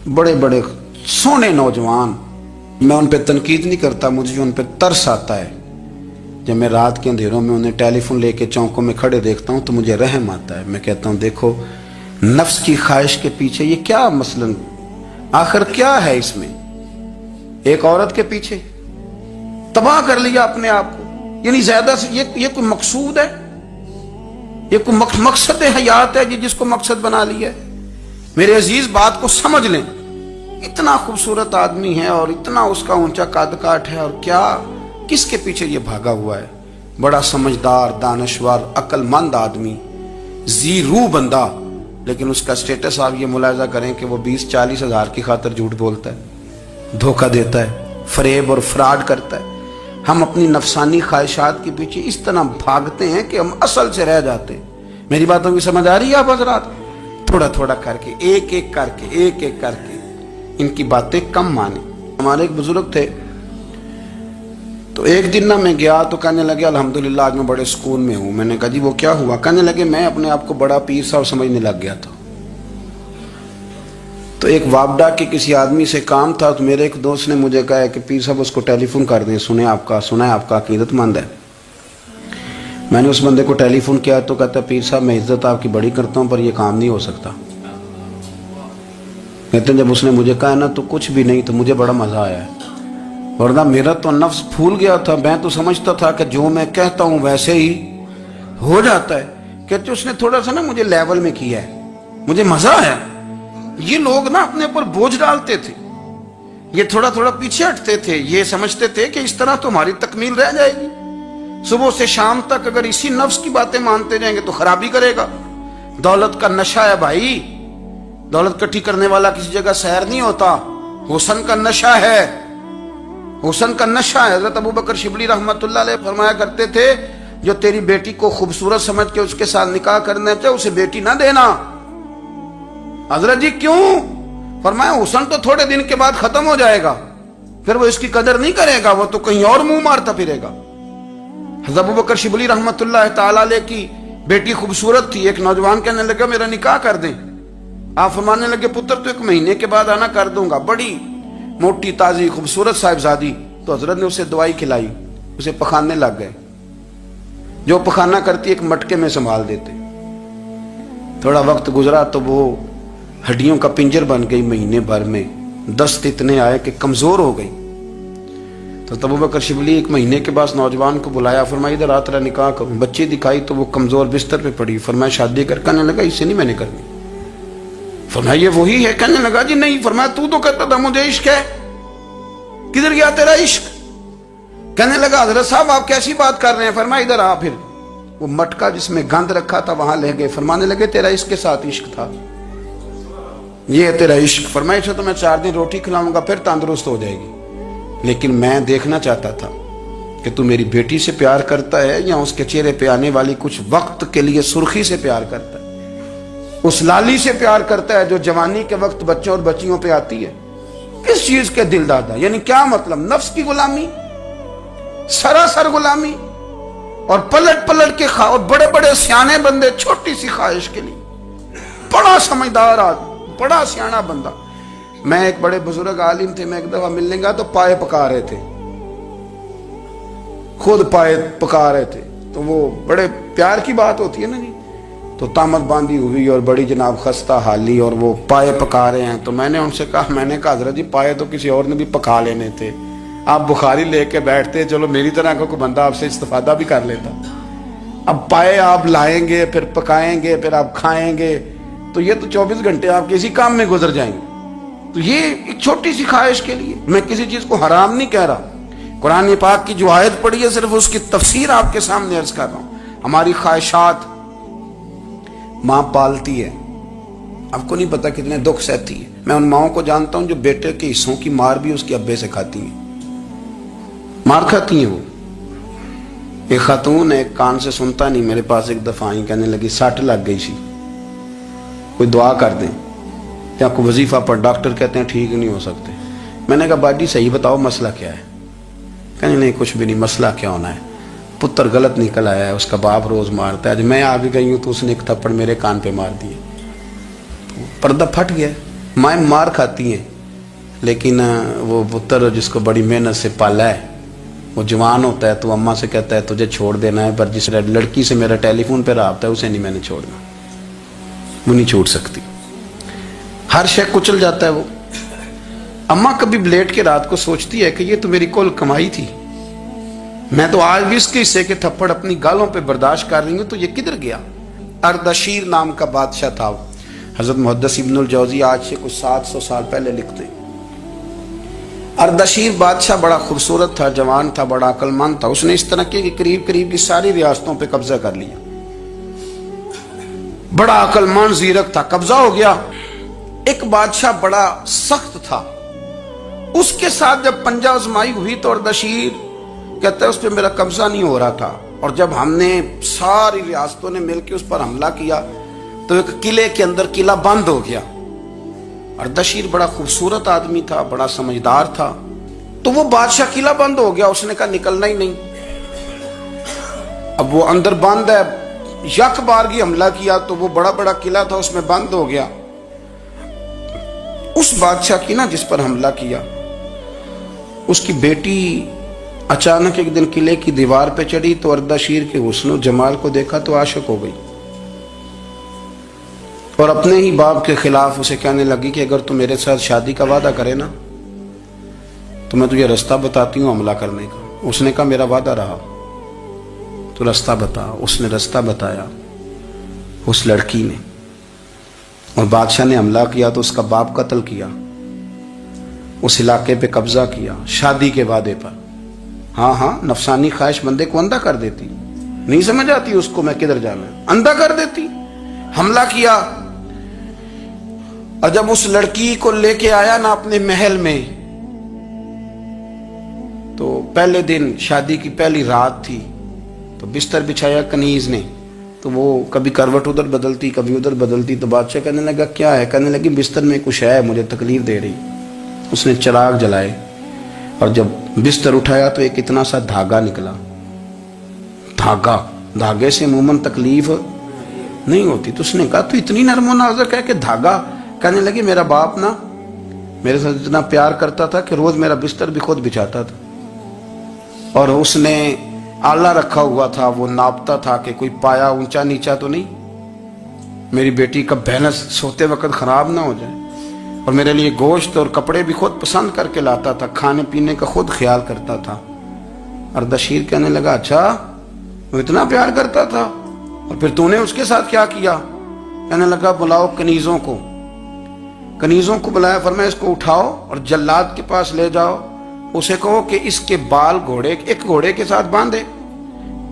बड़े बड़े सोने नौजवान, मैं उन पर तनकीद नहीं करता, मुझे उन पर तरस आता है। जब मैं रात के अंधेरों में उन्हें टेलीफोन लेके चौकों में खड़े देखता हूँ तो मुझे रहम आता है। मैं कहता हूँ देखो, नफ्स की ख्वाहिश के पीछे ये क्या मसलन, आखिर क्या है इसमें? एक औरत के पीछे तबाह कर लिया अपने आप को, यानी ज्यादा से ये कोई मकसूद है? ये कोई मकसद हयात है जिसको मकसद बना लिया है? मेरे अजीज, बात को समझ लें। इतना खूबसूरत आदमी है और इतना उसका ऊंचा कद काठ है, और क्या किसके पीछे ये भागा हुआ है? बड़ा समझदार, दानश्वर, अक्लमंद आदमी, जी रूह बंदा, लेकिन उसका स्टेटस आप ये मुलाहिजा करें कि वो 20-40 हज़ार की खातिर झूठ बोलता है, धोखा देता है, फरेब और फ्रॉड करता है। हम अपनी नफसानी ख्वाहिशात के पीछे इस तरह भागते हैं कि हम असल से रह जाते हैं। मेरी बातों की समझ आ रही है आप हजरात? थोड़ा थोड़ा करके, एक एक करके इनकी बातें कम माने। हमारे एक बुजुर्ग थे, तो एक दिन ना मैं गया तो कहने लगे अल्हम्दुलिल्लाह आज मैं बड़े सुकून में हूँ। मैंने कहा जी वो क्या हुआ? कहने लगे मैं अपने आप को बड़ा पीर साहब समझने लग गया था। तो एक वापडा के किसी आदमी से काम था, तो मेरे एक दोस्त ने मुझे कहा कि पीर साहब उसको टेलीफोन कर दें, सुना है आपका अकीदतमंद है। मैंने उस बंदे को टेलीफोन किया तो कहता पीर साहब मैं इज्जत आपकी बड़ी करता हूँ पर यह काम नहीं हो सकता। कहते जब उसने मुझे कहा ना तो कुछ भी नहीं, तो मुझे बड़ा मजा आया है, वरना मेरा तो नफ्स फूल गया था। मैं तो समझता था कि जो मैं कहता हूँ वैसे ही हो जाता है। कहते उसने थोड़ा सा ना मुझे लेवल में किया है, मुझे मजा आया। ये लोग ना अपने ऊपर बोझ डालते थे, ये थोड़ा थोड़ा पीछे हटते थे, ये समझते थे कि इस तरह तो हमारी तकमील रह जाएगी। सुबह से शाम तक अगर इसी नफ्स की बातें मानते जाएंगे तो खराबी करेगा। दौलत का नशा है भाई, दौलत इकट्ठी करने वाला किसी जगह सैर नहीं होता। हुस्न का नशा है, हुस्न का नशा है। हजरत अबू बकर शिबली रहमतुल्लाह अलैह फरमाया करते थे जो तेरी बेटी को खूबसूरत समझ के उसके साथ निकाह करना चाहे उसे बेटी ना देना। हजरत जी क्यों? फरमाया हुस्न तो थोड़े दिन के बाद खत्म हो जाएगा, फिर वो इसकी कदर नहीं करेगा, वो तो कहीं और मुंह मारता फिरेगा। हजरत अबू बकर शिबली रहमतुल्लाह ताला अलैह की बेटी खूबसूरत थी। एक नौजवान कहने लगा मेरा निकाह कर दें। आप फरमाने लगे पुत्र तो 1 महीने के बाद आना, कर दूंगा। बड़ी मोटी ताजी खूबसूरत साहिबजादी। तो हजरत ने उसे दवाई खिलाई, उसे पखाने लग गए। जो पखाना करती एक मटके में संभाल देते। थोड़ा वक्त गुजरा तो वो हड्डियों का पिंजर बन गई। महीने भर में दस्त इतने आए कि कमजोर हो गई। तो अबू बकर शिबली 1 महीने के बाद नौजवान को बुलाया, फरमाया इधर आ तेरा निकाह करूं। बच्ची दिखाई तो वो कमजोर बिस्तर पे पड़ी। फरमाया शादी कर। कहने लगा इससे नहीं मैंने करनी। फरमाया ये वही है? कहने लगा जी नहीं। फरमाया तू तो कहता था मुझे इश्क है, किधर गया तेरा इश्क? कहने लगा हजरत साहब आप कैसी बात कर रहे हैं? फरमाया इधर आ। फिर वो मटका जिसमें गंद रखा था वहां ले गए। फरमाने लगे तेरा इसके साथ इश्क था, ये है तेरा इश्क। फरमाया इसे तो मैं 4 दिन रोटी खिलाऊंगा फिर तंदुरुस्त हो जाएगी, लेकिन मैं देखना चाहता था कि तू मेरी बेटी से प्यार करता है या उसके चेहरे पे आने वाली कुछ वक्त के लिए सुर्खी से प्यार करता है, उस लाली से प्यार करता है जो जवानी के वक्त बच्चों और बच्चियों पे आती है। किस चीज के दिल दादा? यानी क्या मतलब? नफ्स की गुलामी, सरासर गुलामी। और पलट पलट के और बड़े बड़े सियाने बंदे छोटी सी ख्वाहिश के लिए। बड़ा समझदार आदमी, बड़ा सियाना बंदा। मैं एक बड़े बुजुर्ग आलिम थे, मैं एक दफा मिलने गया तो पाए पका रहे थे, खुद पाए पका रहे थे। तो वो बड़े प्यार की बात होती है ना जी। तो तामत बांधी हुई और बड़ी जनाब खस्ता हाली, और वो पाए पका रहे हैं। तो मैंने उनसे कहा, मैंने कहा हजरत जी पाए तो किसी और ने भी पका लेने थे, आप बुखारी लेके बैठते, चलो मेरी तरह का कोई बंदा आपसे इस्तेफादा भी कर लेता। अब पाए आप लाएंगे, फिर पकाएंगे, फिर आप खाएंगे, तो ये तो 24 घंटे आप किसी काम में गुजर जाएंगे। तो ये एक छोटी सी ख्वाहिश के लिए, मैं किसी चीज को हराम नहीं कह रहा। कुरान पाक की जो आयत पढ़ी है सिर्फ उसकी तफसीर आपके सामने अर्ज कर रहा हूं। हमारी ख्वाहिशात माँ पालती है, आपको नहीं पता कितने दुख सहती है। मैं उन माओं को जानता हूं जो बेटे के हिस्सों की मार भी उसके अब्बे से खाती हैं, मार खाती हैं वो। एक खातून एक कान से सुनता नहीं, मेरे पास एक दफा आई, कहने लगी सट लग गई सी, कोई दुआ कर दें या कोई वजीफा पढ़, डॉक्टर कहते हैं ठीक नहीं हो सकते। मैंने कहा बाजी सही बताओ मसला क्या है? कहने नहीं कुछ भी नहीं, मसला क्या होना है, पुत्र गलत निकल आया है, उसका बाप रोज मारता है, आज मैं आ भी गई हूँ तो उसने एक थप्पड़ मेरे कान पे मार दिए, तो पर्दा फट गया। माएँ मार खाती हैं, लेकिन वो पुत्र जिसको बड़ी मेहनत से पाला है, वो जवान होता है तो अम्मा से कहता है तुझे छोड़ देना है, पर जिस लड़की से मेरा टेलीफोन पे रब्ता है उसे नहीं मैंने छोड़ना, वो नहीं छूट सकती। हर शय कुचल जाता है वो। अम्मा कभी लेट के रात को सोचती है कि ये तो मेरी कुल कमाई थी, मैं तो आज भी इसके हिस्से के थप्पड़ अपनी गालों पे बर्दाश्त कर रही हूँ, तो ये किधर गया। अर्दशीर नाम का बादशाह था। हजरत मुहद्दिस इब्नुल जौज़ी आज से कुछ 700 साल पहले लिखते हैं। अर्दशीर बादशाह बड़ा खूबसूरत था, जवान था, बड़ा अक्लमंद था। उसने इस तरह के करीब करीब की सारी रियासतों पे कब्जा कर लिया। बड़ा अक्लमंद जीरक था, कब्जा हो गया। एक बादशाह बड़ा सख्त था, उसके साथ जब पंजा आजमाई हुई तो अर्दशीर कहता है उस पर मेरा कब्जा नहीं हो रहा था, और जब हमने सारी रियासतों ने मिलकर उस पर हमला किया तो एक किले के अंदर किला बंद हो गया। अर्दशीर बड़ा खूबसूरत आदमी था, बड़ा समझदार था, तो वो बादशाह किला बंद हो गया, उसने कहा निकलना ही नहीं। अब वो अंदर बंद है, यक बारगी हमला किया तो वो बड़ा बड़ा किला था उसमें बंद हो गया। उस बादशाह की ना जिस पर हमला किया, उसकी बेटी अचानक एक दिन किले की दीवार पे चढ़ी तो अर्दशीर के हुस्न जमाल को देखा तो आशिक हो गई, और अपने ही बाप के खिलाफ उसे कहने लगी कि अगर तू मेरे साथ शादी का वादा करे ना तो मैं तुझे रास्ता बताती हूँ हमला करने का। उसने कहा मेरा वादा रहा, तो रास्ता बता। उसने रास्ता बताया उस लड़की ने, और बादशाह ने हमला किया तो उसका बाप कत्ल किया, उस इलाके पे कब्जा किया शादी के वादे पर। हाँ, नफसानी ख्वाहिश बंदे को अंधा कर देती, नहीं समझ आती उसको मैं किधर जाना है, अंधा कर देती। हमला किया, और जब उस लड़की को लेके आया ना अपने महल में, तो पहले दिन शादी की पहली रात थी, तो बिस्तर बिछाया कनीज ने, तो वो कभी करवट उधर बदलती कभी उधर बदलती। तो बादशाह कहने लगा क्या है, कहने लगी बिस्तर में कुछ है, मुझे तकलीफ दे रही। उसने चिराग जलाए, और जब बिस्तर उठाया तो एक इतना सा धागा निकला। धागे से अमूमन तकलीफ नहीं होती, तो उसने कहा तू इतनी नरमो नाजुक है कि धागा। कहने लगी मेरा बाप ना मेरे साथ इतना प्यार करता था कि रोज मेरा बिस्तर भी खुद बिछाता था, और उसने आला रखा हुआ था, वो नापता था कि कोई पाया ऊंचा नीचा तो नहीं, मेरी बेटी का बैलेंस सोते वक्त खराब ना हो जाए। और मेरे लिए गोश्त और कपड़े भी खुद पसंद करके लाता था, खाने पीने का खुद ख्याल करता था। अर्दशीर कहने लगा अच्छा वो इतना प्यार करता था, और फिर तूने उसके साथ क्या किया। कहने लगा बुलाओ कनीजों को बुलाया, फरमाया इसको उठाओ और जल्लाद के पास ले जाओ, उसे कहो कि इसके बाल एक घोड़े के साथ बांधे,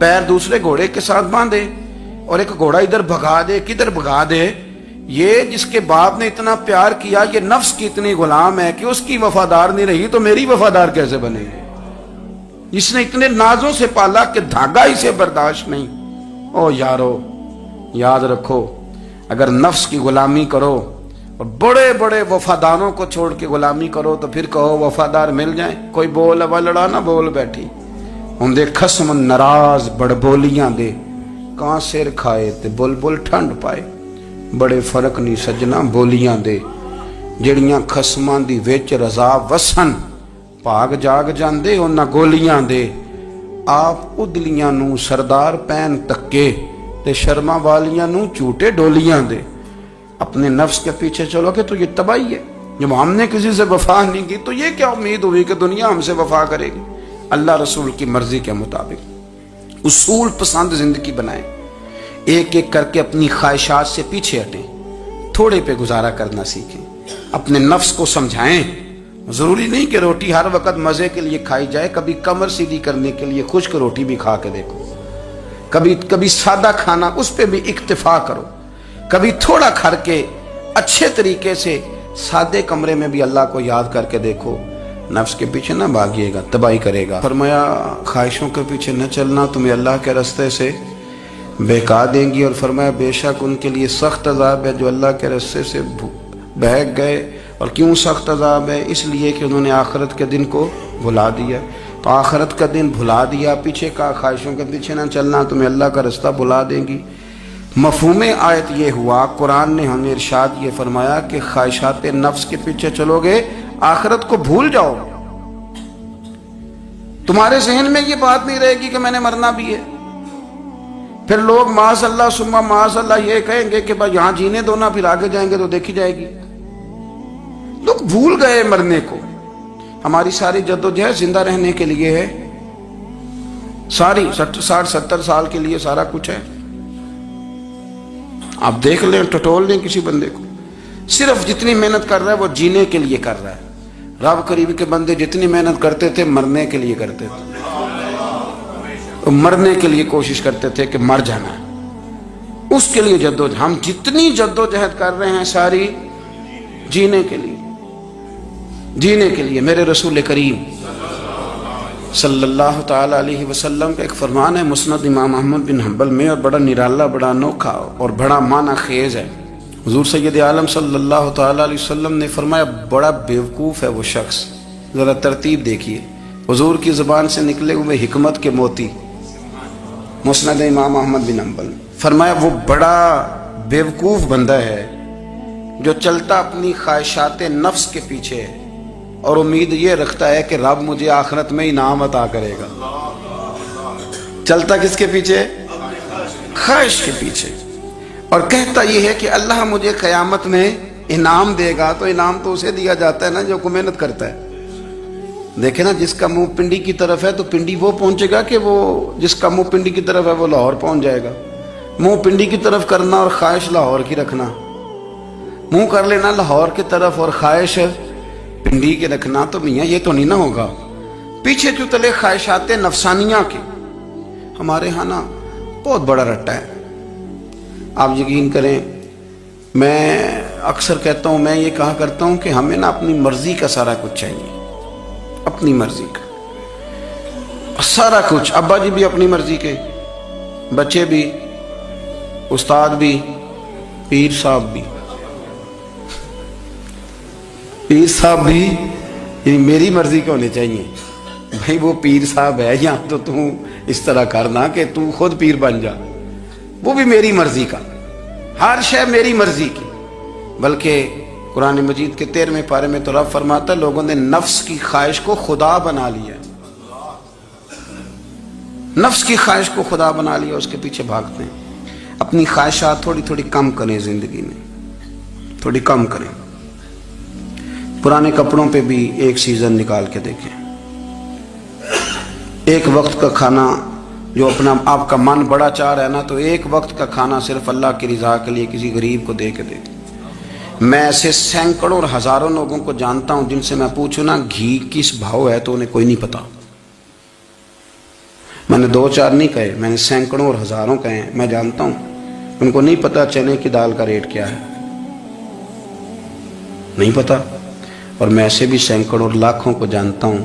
पैर दूसरे घोड़े के साथ बांधे, और एक घोड़ा इधर भगा दे, किधर भगा दे। ये जिसके बाप ने इतना प्यार किया, ये नफ्स की इतनी गुलाम है कि उसकी वफादार नहीं रही तो मेरी वफादार कैसे बनेगी। इसने इतने नाजों से पाला कि धागा इसे बर्दाश्त नहीं। ओ यारो याद रखो, अगर नफ्स की गुलामी करो और बड़े बड़े वफादारों को छोड़ के गुलामी करो तो फिर कहो वफादार मिल जाए। कोई बोल हवा लड़ा ना बोल बैठी होंदे खसम नाराज बड़बोलियां दे, कां सिर खाए ते बुलबुल ठंड पाए। बड़े फर्क नहीं सजना बोलियां दे, ਜਿਹੜੀਆਂ ਖਸਮਾਂ ਦੀ ਵਿੱਚ ਰਜ਼ਾ ਵਸਣ ਭਾਗ ਜਾਗ ਜਾਂਦੇ ਉਹਨਾਂ ਗੋਲੀਆਂ ਦੇ। ਆਪ ਉਦਲੀਆਂ ਨੂੰ ਸਰਦਾਰ ਪੈਨ ਤੱਕੇ ਤੇ ਸ਼ਰਮਾ ਵਾਲੀਆਂ ਨੂੰ ਝੂਟੇ ਡੋਲੀਆਂ ਦੇ। अपने नफ्स के पीछे चलोगे तो ये तबाही है। जब हमने किसी से वफा नहीं की तो ये क्या उम्मीद हुई कि दुनिया हमसे वफा करेगी। अल्लाह रसूल की मर्जी के मुताबिक उसूल पसंद जिंदगी बनाएं, एक एक करके अपनी ख्वाहिशात से पीछे हटें, थोड़े पे गुजारा करना सीखें, अपने नफ्स को समझाएं। जरूरी नहीं कि रोटी हर वक्त मजे के लिए खाई जाए, कभी कमर सीधी करने के लिए खुश्क रोटी भी खा के देखो, कभी सादा खाना उस पर भी इक्तिफा करो, कभी थोड़ा खर के अच्छे तरीके से सादे कमरे में भी अल्लाह को याद करके देखो। नफ्स के पीछे ना भागिएगा, तबाही करेगा। फरमाया ख्वाहिशों के पीछे न चलना तुम्हें अल्लाह के रास्ते से बहका देंगी। और फरमाया बेशक उनके लिए सख्त अजाब है जो अल्लाह के रास्ते से बहक गए। और क्यों सख्त अजाब है? इसलिए कि उन्होंने आखिरत के दिन को भुला दिया। तो आखिरत का दिन भुला दिया, पीछे का ख्वाहिशों के पीछे ना चलना तुम्हें अल्लाह का रास्ता भुला देंगी। مفہوم آیت یہ ہوا، قرآن نے ہمیں ارشاد یہ فرمایا کہ خواہشات نفس کے پیچھے چلو گے آخرت کو بھول جاؤ، تمہارے ذہن میں یہ بات نہیں رہے گی کہ میں نے مرنا بھی ہے۔ پھر لوگ معاذ اللہ ثم معاذ اللہ یہ کہیں گے کہ بھائی یہاں جینے دو نا، پھر آگے جائیں گے تو دیکھی جائے گی۔ لوگ بھول گئے مرنے کو۔ ہماری ساری جدوجہد زندہ رہنے کے لیے ہے، ساری 60-70 سال کے لیے سارا کچھ ہے۔ آپ دیکھ لیں، ٹٹول لیں کسی بندے کو، صرف جتنی محنت کر رہا ہے وہ جینے کے لیے کر رہا ہے۔ رب قریب کے بندے جتنی محنت کرتے تھے مرنے کے لیے کرتے تھے، مرنے کے لیے کوشش کرتے تھے کہ مر جانا ہے، اس کے لیے جدوجہد۔ ہم جتنی جدوجہد کر رہے ہیں ساری جینے کے لیے، جینے کے لیے۔ میرے رسول کریم صلی اللہ تعالی علیہ وسلم کا ایک فرمان ہے مسند امام احمد بن حنبل میں، اور بڑا نرالا، بڑا انوکھا اور بڑا معنی خیز ہے۔ حضور سید عالم صلی اللہ تعالی علیہ وسلم نے فرمایا بڑا بیوقوف ہے وہ شخص، ذرا ترتیب دیکھیے، حضور کی زبان سے نکلے ہوئے حکمت کے موتی، مسند امام احمد بن حنبل۔ فرمایا وہ بڑا بیوقوف بندہ ہے جو چلتا اپنی خواہشات نفس کے پیچھے ہے اور امید یہ رکھتا ہے کہ رب مجھے آخرت میں انعام عطا کرے گا۔ چلتا کس کے پیچھے؟ خواہش کے پیچھے، اور کہتا یہ ہے کہ اللہ مجھے قیامت میں انعام دے گا، تو انعام تو اسے دیا جاتا ہے نا جو محنت کرتا ہے۔ دیکھیں نا، جس کا منہ پنڈی کی طرف ہے تو پنڈی وہ پہنچے گا کہ وہ جس کا منہ پنڈی کی طرف ہے وہ لاہور پہنچ جائے گا۔ منہ پنڈی کی طرف کرنا اور خواہش لاہور کی رکھنا، منہ کر لینا لاہور کی طرف اور خواہش پنڈی کے رکھنا، تو میاں یہ تو نہیں نہ ہوگا۔ پیچھے جو تلے خواہشات نفسانیہ کے ہمارے ہاں نا بہت بڑا رٹا ہے۔ آپ یقین کریں، میں اکثر کہتا ہوں، میں یہ کہا کرتا ہوں کہ ہمیں نا اپنی مرضی کا سارا کچھ چاہیے، اپنی مرضی کا سارا کچھ۔ ابا جی بھی اپنی مرضی کے، بچے بھی، استاد بھی، پیر صاحب بھی، پیر صاحب بھی، یعنی میری مرضی کے ہونے چاہیے۔ بھائی وہ پیر صاحب ہے یا تو اس طرح کرنا کہ تو خود پیر بن جا، وہ بھی میری مرضی کا، ہر شے میری مرضی کی۔ بلکہ قرآن مجید کے 13ویں پارے میں تو رب فرماتا ہے لوگوں نے نفس کی خواہش کو خدا بنا لیا، نفس کی خواہش کو خدا بنا لیا، اس کے پیچھے بھاگتے ہیں۔ اپنی خواہشات تھوڑی تھوڑی کم کریں، زندگی میں تھوڑی کم کریں۔ پرانے کپڑوں پہ بھی ایک سیزن نکال کے دیکھیں، ایک وقت کا کھانا جو اپنا آپ کا من بڑا چاہ رہا ہے نا، تو ایک وقت کا کھانا صرف اللہ کی رضا کے لیے کسی غریب کو دے کے دیکھیں۔ میں ایسے سینکڑوں اور ہزاروں لوگوں کو جانتا ہوں جن سے میں پوچھوں نا گھی کس بھاؤ ہے تو انہیں کوئی نہیں پتا۔ میں نے 2-4 نہیں کہے، میں نے سینکڑوں اور ہزاروں کہے ہیں، میں جانتا ہوں ان کو نہیں پتا چنے کی دال کا ریٹ کیا ہے، نہیں پتا۔ اور میں ایسے بھی سینکڑوں اور لاکھوں کو جانتا ہوں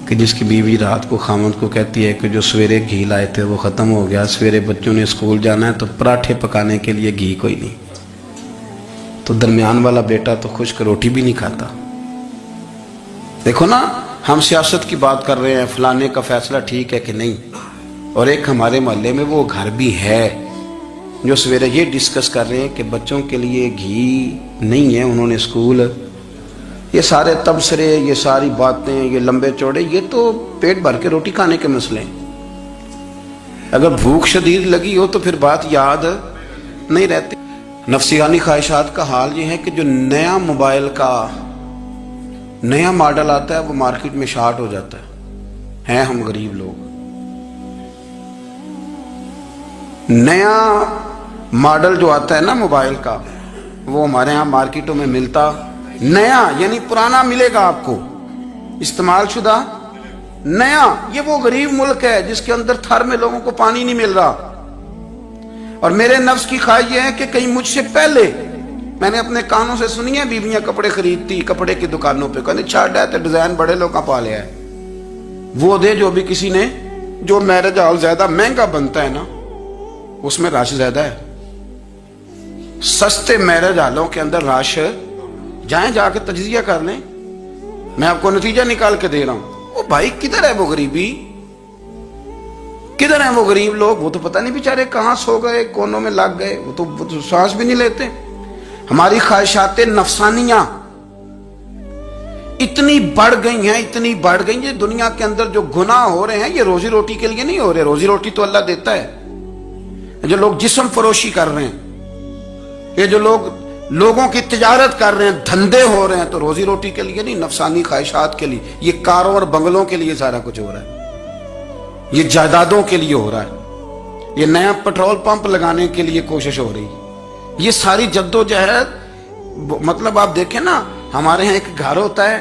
کہ جس کی بیوی رات کو خامند کو کہتی ہے کہ جو سویرے گھی لائے تھے وہ ختم ہو گیا، سویرے بچوں نے اسکول جانا ہے تو پراٹھے پکانے کے لیے گھی کوئی نہیں، تو درمیان والا بیٹا تو خشک روٹی بھی نہیں کھاتا۔ دیکھو نا، ہم سیاست کی بات کر رہے ہیں، فلانے کا فیصلہ ٹھیک ہے کہ نہیں، اور ایک ہمارے محلے میں وہ گھر بھی ہے جو سویرے یہ ڈسکس کر رہے ہیں کہ بچوں کے لیے گھی نہیں ہے، انہوں نے اسکول، یہ سارے تبصرے، یہ ساری باتیں، یہ لمبے چوڑے، یہ تو پیٹ بھر کے روٹی کھانے کے مسئلے ہیں۔ اگر بھوک شدید لگی ہو تو پھر بات یاد نہیں رہتی۔ نفسیانی خواہشات کا حال یہ ہے کہ جو نیا موبائل کا نیا ماڈل آتا ہے وہ مارکیٹ میں شارٹ ہو جاتا ہے، ہیں ہم غریب لوگ۔ نیا ماڈل جو آتا ہے نا موبائل کا، وہ ہمارے ہاں مارکیٹوں میں ملتا نیا، یعنی پرانا ملے گا آپ کو، استعمال شدہ نیا۔ یہ وہ غریب ملک ہے جس کے اندر تھر میں لوگوں کو پانی نہیں مل رہا۔ اور میرے نفس کی خواہش یہ ہے کہ کہیں مجھ سے پہلے، میں نے اپنے کانوں سے سنی ہے بیویاں کپڑے خریدتی کپڑے کی دکانوں پہ، کہنے چھاٹ ہے تو ڈیزائن بڑے لوگ کا پا لیا ہے، وہ دے جو بھی کسی نے، جو میرج ہال زیادہ مہنگا بنتا ہے نا اس میں رش زیادہ ہے۔ سستے میرج ہالوں کے اندر رش، جائیں جا کے تجزیہ کر لیں، میں آپ کو نتیجہ نکال کے دے رہا ہوں۔ وہ بھائی کدھر ہے وہ غریبی؟ किधर हैं वो गरीब लोग? वो तो पता नहीं बेचारे कहाँ सो गए, कोनों में लग गए, वो तो सांस भी नहीं लेते। हमारी ख्वाहिशात नफसानियां इतनी बढ़ गई हैं, इतनी बढ़ गई हैं। दुनिया के अंदर जो गुनाह हो रहे हैं ये रोजी रोटी के लिए नहीं हो रहे, रोजी रोटी तो अल्लाह देता है। जो लोग जिस्म फरोशी कर रहे हैं, ये जो लोगों की तिजारत कर रहे हैं, धंधे हो रहे हैं, तो रोजी रोटी के लिए नहीं, नफसानी ख्वाहिशात के लिए। ये कारों और बंगलों के लिए सारा कुछ हो रहा है, ये जायदादों के लिए हो रहा है, ये नया पेट्रोल पंप लगाने के लिए कोशिश हो रही है। ये सारी जद्दोजहद, मतलब आप देखें ना, हमारे यहाँ एक घर होता है,